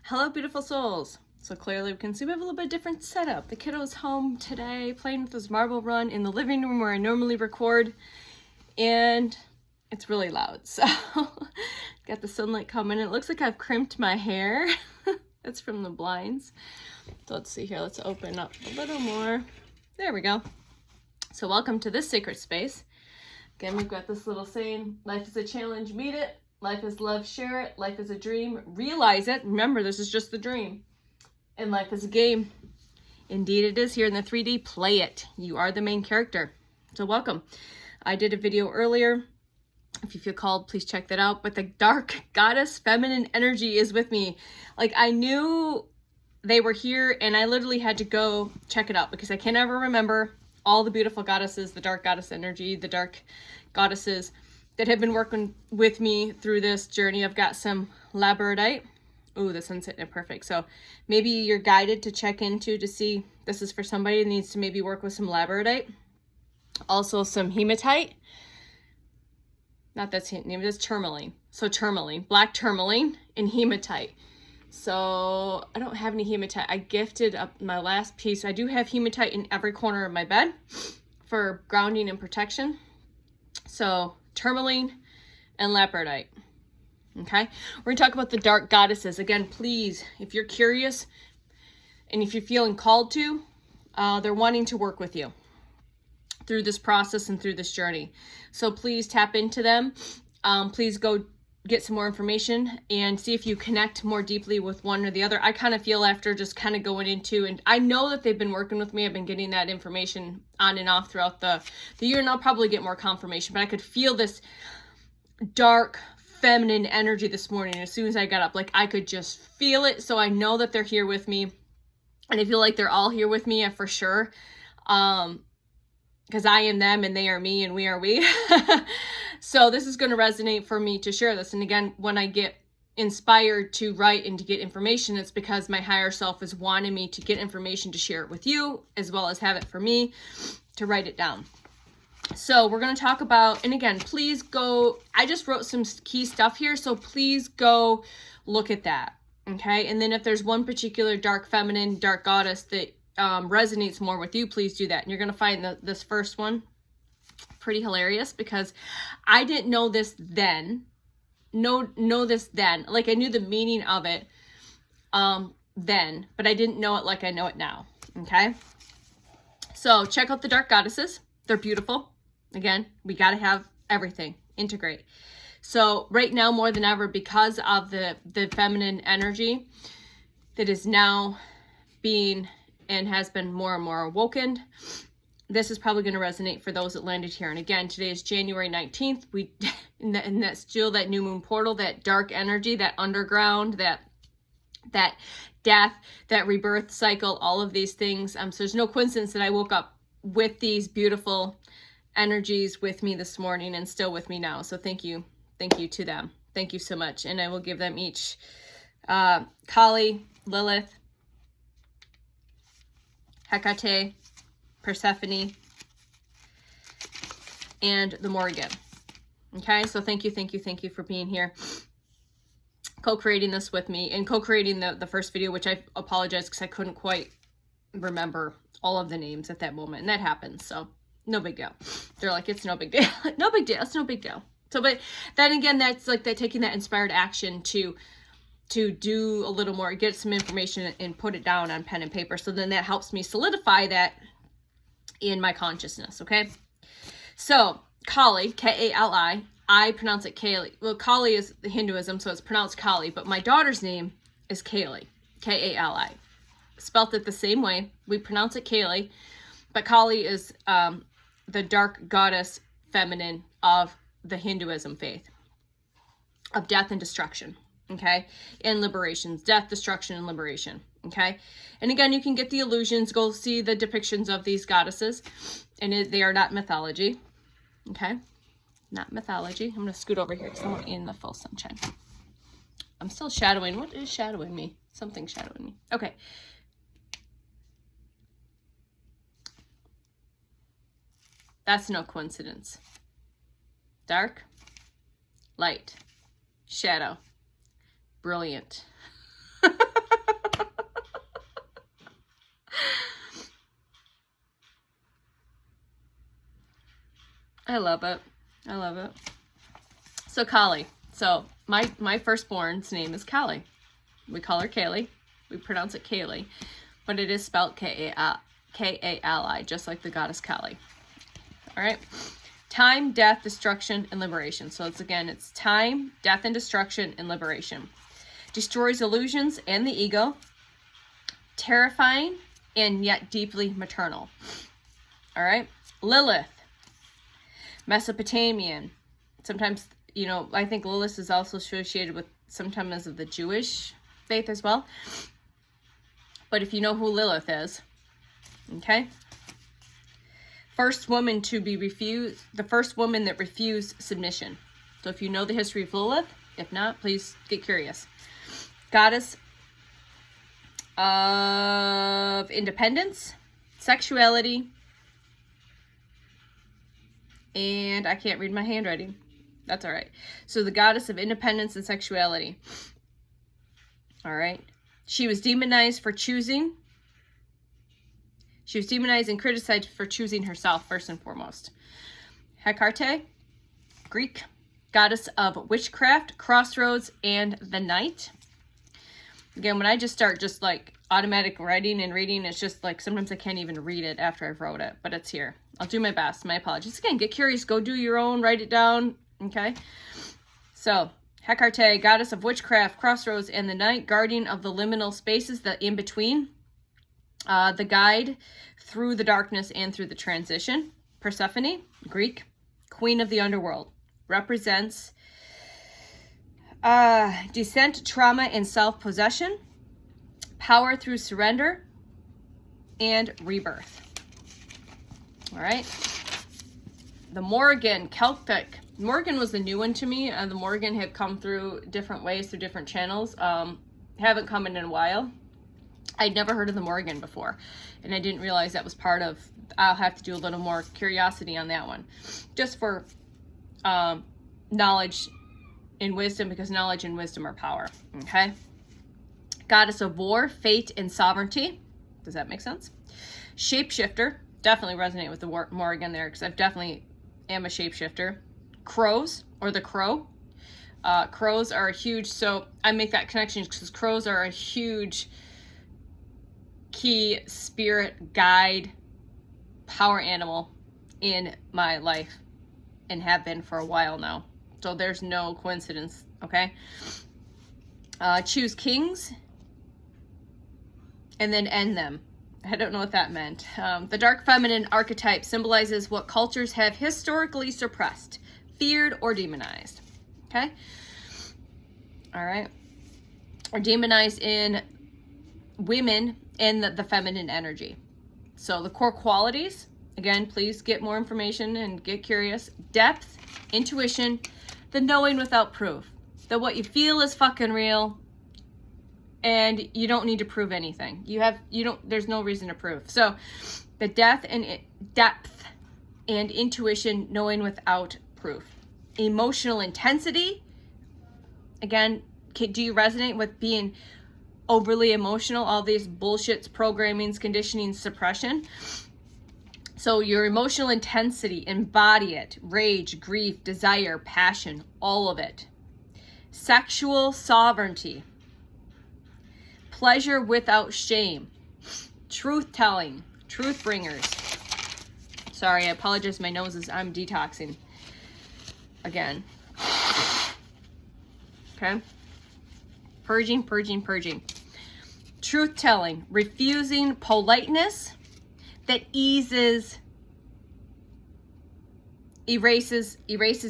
Hello, beautiful souls. So clearly we can see we have a little bit different setup. The kiddo's home today, playing with his marble run in the living room where I normally record, and it's really loud. So got the sunlight coming. It looks like I've crimped my hair. That's from the blinds. So let's see here. Let's open up a little more. There we go. So welcome to this sacred space. Again, we've got this little saying, life is a challenge, meet it. Life is love, share it. Life is a dream, realize it. Remember, this is just the dream. And life is a game. Indeed it is here in the 3D. Play it. You are the main character. So welcome. I did a video earlier. If you feel called, please check that out. But the dark goddess feminine energy is with me. Like, I knew they were here and I literally had to go check it out because I can never remember all the beautiful goddesses, the dark goddess energy, the dark goddesses that have been working with me through this journey. I've got some labradorite. Ooh, the sun's hitting it perfect. So maybe you're guided to check into to see this is for somebody that needs to maybe work with some labradorite. Also some hematite. Not that's name, that's tourmaline. So tourmaline, black tourmaline and hematite. So I don't have any hematite. I gifted up my last piece. I do have hematite in every corner of my bed for grounding and protection. So tourmaline and labradorite. Okay, we're gonna talk about the dark goddesses. Again, please, if you're curious and if you're feeling called to, they're wanting to work with you through this process and through this journey. So please tap into them. Please go get some more information and see if you connect more deeply with one or the other. I kind of feel after just kind of going into, and I know that they've been working with me. I've been getting that information on and off throughout the year, and I'll probably get more confirmation, but I could feel this dark feminine energy this morning. As soon as I got up, like I could just feel it. So I know that they're here with me, and I feel like they're all here with me for sure. Because I am them and they are me and we are we. So this is going to resonate for me to share this. And again, when I get inspired to write and to get information, it's because my higher self is wanting me to get information to share it with you, as well as have it for me to write it down. So we're going to talk about, and again, please go, I just wrote some key stuff here, so please go look at that. Okay. And then if there's one particular dark feminine, dark goddess that resonates more with you, please do that. And you're going to find this first one pretty hilarious because I didn't know this then. Know this then. Like I knew the meaning of it then, but I didn't know it like I know it now. Okay. So check out the dark goddesses. They're beautiful. Again, we got to have everything integrate. So right now more than ever, because of the feminine energy that is now being and has been more and more awoken, this is probably going to resonate for those that landed here. And again, today is January 19th. And that's still that new moon portal, that dark energy, that underground, that death, that rebirth cycle, all of these things. So there's no coincidence that I woke up with these beautiful energies with me this morning and still with me now. So thank you to them. Thank you so much. And I will give them each Kali, Lilith, Hecate, Persephone, and the Morrigan. Okay, so thank you for being here, co-creating this with me, and co-creating the first video, which I apologize because I couldn't quite remember all of the names at that moment, and that happens, so no big deal. They're like, it's no big deal. No big deal, it's no big deal. So, but then again, that's like that taking that inspired action to do a little more, get some information and put it down on pen and paper. So then that helps me solidify that in my consciousness. Okay. So Kali, K-A-L-I, I pronounce it Kali. Well, Kali is the Hinduism, so it's pronounced Kali, but my daughter's name is Kali, K-A-L-I. Spelt it the same way. We pronounce it Kali, but Kali is the dark goddess feminine of the Hinduism faith, of death and destruction. Okay, and liberations, death, destruction, and liberation. Okay, and again, you can get the illusions, go see the depictions of these goddesses, and they are not mythology. Okay, not mythology. I'm going to scoot over here because I'm in the full sunshine. I'm still shadowing. What is shadowing me? Something shadowing me. Okay. That's no coincidence. Dark, light, shadow, brilliant. I love it. I love it. So Kali. So my firstborn's name is Kali. We call her Kaylee. We pronounce it Kaylee, but it is spelled K-A-L-I, just like the goddess Kali. All right. Time, death, destruction, and liberation. So it's time, death, and destruction, and liberation. Destroys illusions and the ego. Terrifying and yet deeply maternal. All right. Lilith. Mesopotamian. Sometimes, I think Lilith is also associated with sometimes of the Jewish faith as well. But if you know who Lilith is, okay? First woman the first woman that refused submission. So if you know the history of Lilith, if not, please get curious. Goddess of independence, sexuality, and I can't read my handwriting. That's all right. So the goddess of independence and sexuality. All right. She was demonized for choosing. She was demonized and criticized for choosing herself, first and foremost. Hecate, Greek, goddess of witchcraft, crossroads, and the night. Again, when I just start automatic writing and reading, it's just sometimes I can't even read it after I've wrote it, but it's here. I'll do my best. My apologies. Again, get curious. Go do your own. Write it down. Okay. So, Hecate, goddess of witchcraft, crossroads, and the night, guardian of the liminal spaces, the in-between, the guide through the darkness and through the transition. Persephone, Greek, queen of the underworld, represents descent, trauma, and self-possession, power through surrender, and rebirth. All right. The Morrigan, Celtic. Morrigan was a new one to me. The Morrigan had come through different ways, through different channels. Haven't come in a while. I'd never heard of the Morrigan before, and I didn't realize that was part of. I'll have to do a little more curiosity on that one, just for knowledge and wisdom, because knowledge and wisdom are power. Okay. Goddess of war, fate, and sovereignty. Does that make sense? Shapeshifter. Definitely resonate with the Morrigan there, because I definitely am a shapeshifter. Crows, or the crow. Crows are a huge, so I make that connection because crows are a huge key spirit guide power animal in my life, and have been for a while now. So there's no coincidence, okay? Choose kings and then end them. I don't know what that meant. The dark feminine archetype symbolizes what cultures have historically suppressed, feared, or demonized. Okay? All right. Or demonized in women and the feminine energy. So the core qualities, again, please get more information and get curious. Depth, intuition, the knowing without proof. That what you feel is fucking real. And you don't need to prove anything. There's no reason to prove. So the depth and intuition, knowing without proof. Emotional intensity. Again, do you resonate with being overly emotional? All these bullshits, programmings, conditioning, suppression. So your emotional intensity, embody it. Rage, grief, desire, passion, all of it. Sexual sovereignty. Pleasure without shame. Truth-telling. Truth bringers. Sorry, I apologize. My nose is, I'm detoxing. Again. Okay. Purging, purging, purging. Truth-telling. Refusing politeness that erases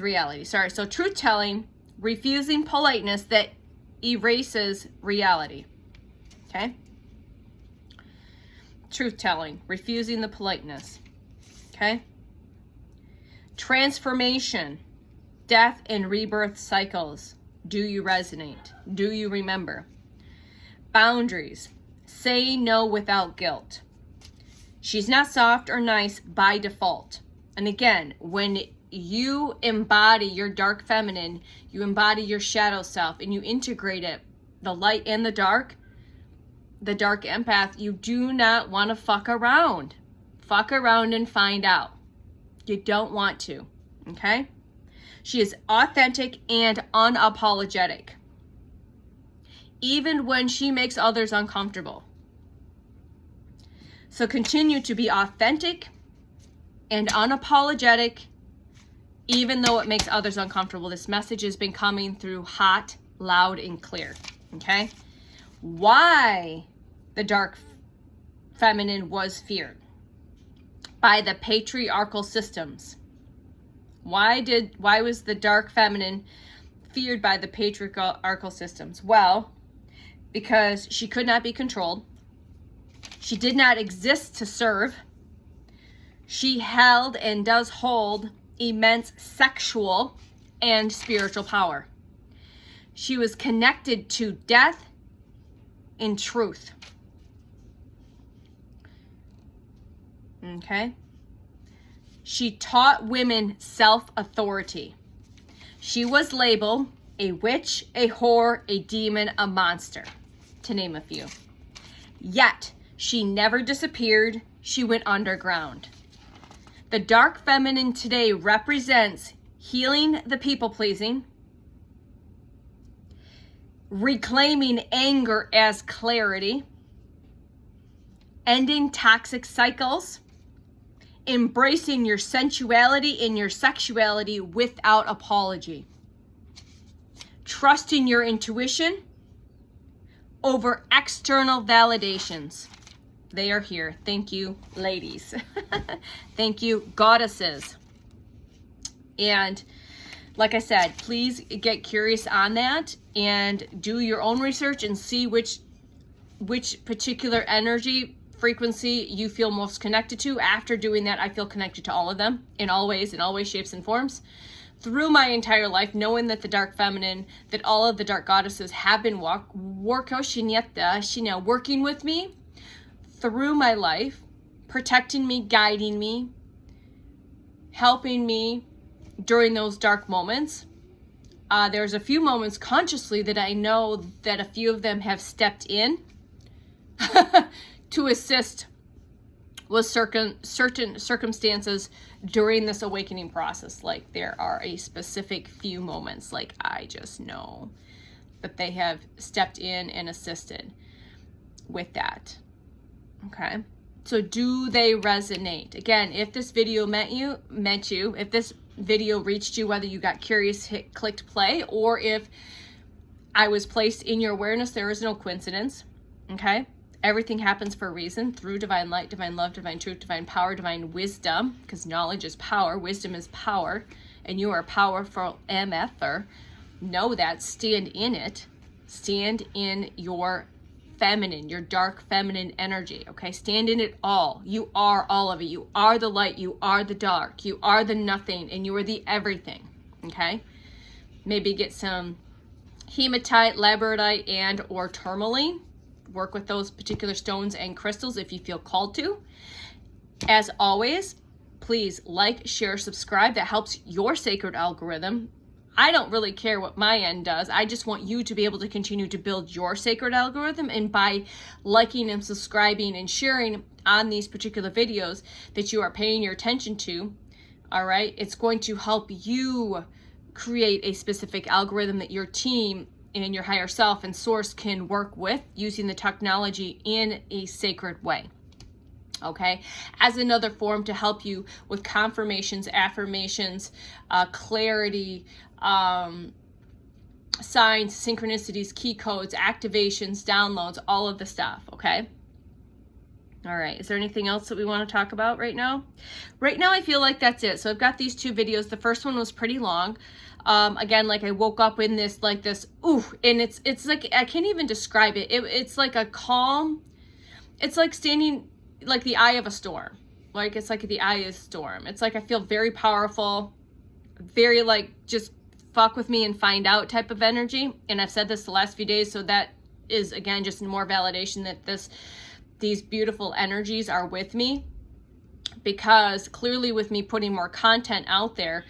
reality. Sorry, so truth-telling, refusing politeness that erases reality. Okay? Truth-telling, refusing the politeness. Okay? Transformation, death and rebirth cycles. Do you resonate? Do you remember? Boundaries, say no without guilt. She's not soft or nice by default. And again, when you embody your dark feminine, you embody your shadow self, and you integrate it, the light and the dark empath, you do not want to fuck around. Fuck around and find out. You don't want to, okay? She is authentic and unapologetic, even when she makes others uncomfortable. So continue to be authentic and unapologetic, even though it makes others uncomfortable. This message has been coming through hot, loud, and clear, okay? Why the dark feminine was feared by the patriarchal systems. Why was the dark feminine feared by the patriarchal systems? Well, because she could not be controlled. She did not exist to serve. She held and does hold immense sexual and spiritual power. She was connected to death and truth. Okay? She taught women self-authority. She was labeled a witch, a whore, a demon, a monster, to name a few. Yet, she never disappeared. She went underground. The dark feminine today represents healing the people-pleasing, reclaiming anger as clarity, ending toxic cycles, embracing your sensuality and your sexuality without apology, trusting your intuition over external validations. They are here. Thank you, ladies. Thank you, goddesses. And like I said, please get curious on that and do your own research and see which particular energy frequency you feel most connected to. After doing that, I feel connected to all of them in all ways, shapes, and forms. Through my entire life, knowing that the dark feminine, that all of the dark goddesses have been working with me through my life, protecting me, guiding me, helping me during those dark moments. There's a few moments consciously that I know that a few of them have stepped in to assist with certain circumstances during this awakening process. Like there are a specific few moments, like I just know that they have stepped in and assisted with that. Okay, so do they resonate? Again, if this video meant you, if this video reached you, whether you got curious, clicked play, or if I was placed in your awareness, there is no coincidence. Okay, everything happens for a reason, through divine light, divine love, divine truth, divine power, divine wisdom, because knowledge is power, wisdom is power, and you are powerful MFer. Know that, stand in it, stand in your feminine, your dark feminine energy, okay? Stand in it all. You are all of it. You are the light, you are the dark, you are the nothing, and you are the everything, okay? Maybe get some hematite, labradorite, and or tourmaline. Work with those particular stones and crystals if you feel called to. As always, please like, share, subscribe. That helps your sacred algorithm. I don't really care what my end does. I just want you to be able to continue to build your sacred algorithm. And by liking and subscribing and sharing on these particular videos that you are paying your attention to, all right, it's going to help you create a specific algorithm that your team and your higher self and source can work with using the technology in a sacred way. Okay, as another form to help you with confirmations, affirmations, clarity, signs, synchronicities, key codes, activations, downloads, all of the stuff. Okay. All right. Is there anything else that we want to talk about right now? Right now, I feel like that's it. So I've got these two videos. The first one was pretty long. Again, like I woke up in this, like this, and it's like, I can't even describe it. It's like a calm, it's like standing like the eye of a storm. Like, it's like the eye of a storm. It's like, I feel very powerful, very like, just fuck with me and find out type of energy. And I've said this the last few days. So that is, again, just more validation that these beautiful energies are with me, because clearly with me putting more content out there,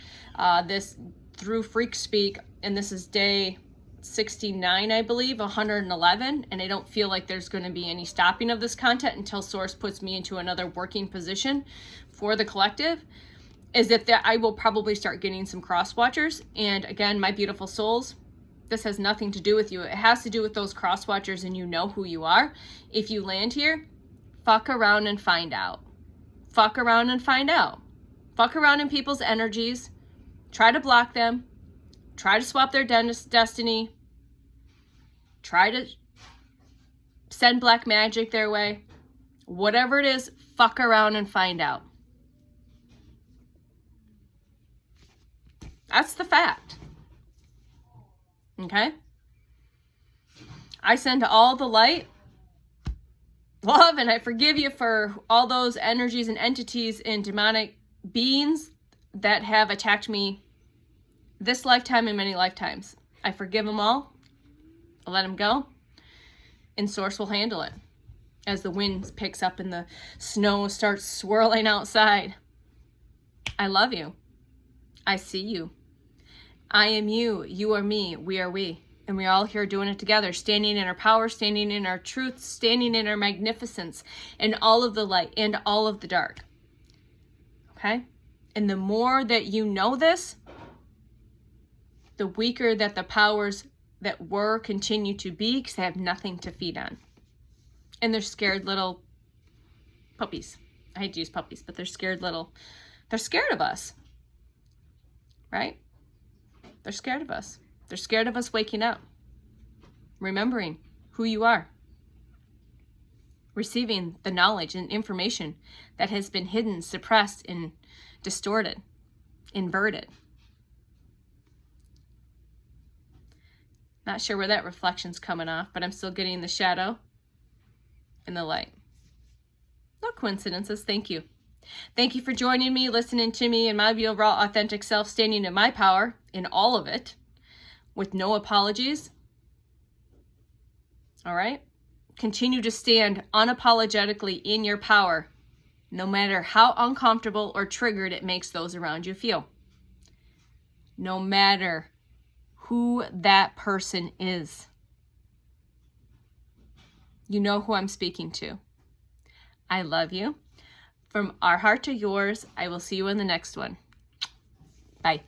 this through Freak Speak, and this is day 169, I believe, 111, and I don't feel like there's going to be any stopping of this content until Source puts me into another working position for the collective, is that I will probably start getting some cross watchers. And again, my beautiful souls, this has nothing to do with you. It has to do with those cross watchers, and you know who you are. If you land here, fuck around and find out. Fuck around and find out. Fuck around in people's energies. Try to block them. Try to swap their destiny. Try to send black magic their way. Whatever it is, fuck around and find out. That's the fact. Okay? I send all the light, love, and I forgive you for all those energies and entities and demonic beings that have attacked me this lifetime and many lifetimes. I forgive them all. I let them go. And Source will handle it. As the wind picks up and the snow starts swirling outside. I love you. I see you. I am you. You are me. We are we. And we're all here doing it together. Standing in our power, standing in our truth, standing in our magnificence. And all of the light and all of the dark. Okay? And the more that you know this, the weaker that the powers that were continue to be, because they have nothing to feed on. And they're scared little puppies. I hate to use puppies, but they're scared of us. Right? They're scared of us. They're scared of us waking up. Remembering who you are. Receiving the knowledge and information that has been hidden, suppressed, and distorted, inverted. Not sure where that reflection's coming off, but I'm still getting the shadow and the light. No coincidences. Thank you. Thank you for joining me, listening to me, and my real, raw, authentic self, standing in my power in all of it, with no apologies. All right? Continue to stand unapologetically in your power, no matter how uncomfortable or triggered it makes those around you feel. No matter who that person is. You know who I'm speaking to. I love you. From our heart to yours, I will see you in the next one. Bye.